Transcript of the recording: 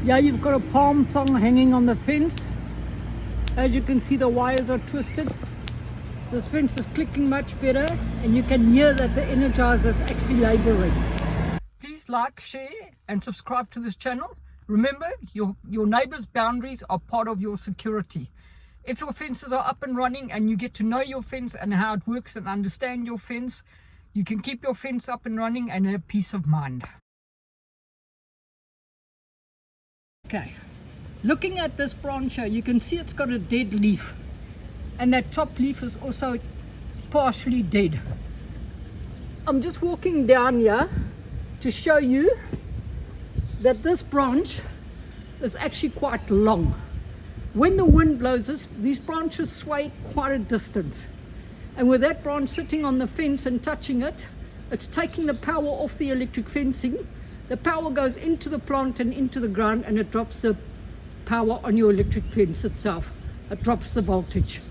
Yeah, you've got a palm thong hanging on the fence. As you can see, the wires are twisted. This fence is clicking much better, and you can hear that the Energizer is actually laboring. Please like, share and subscribe to this channel. Remember, your neighbor's boundaries are part of your security. If your fences are up and running and you get to know your fence and how it works and understand your fence, you can keep your fence up and running and have peace of mind. Okay, looking at this branch here, you can see it's got a dead leaf, and that top leaf is also partially dead. I'm just walking down here to show you that this branch is actually quite long. When the wind blows, these branches sway quite a distance, and with that branch sitting on the fence and touching it, it's taking the power off the electric fencing. The power goes into the plant and into the ground, and it drops the power on your electric fence itself. It drops the voltage.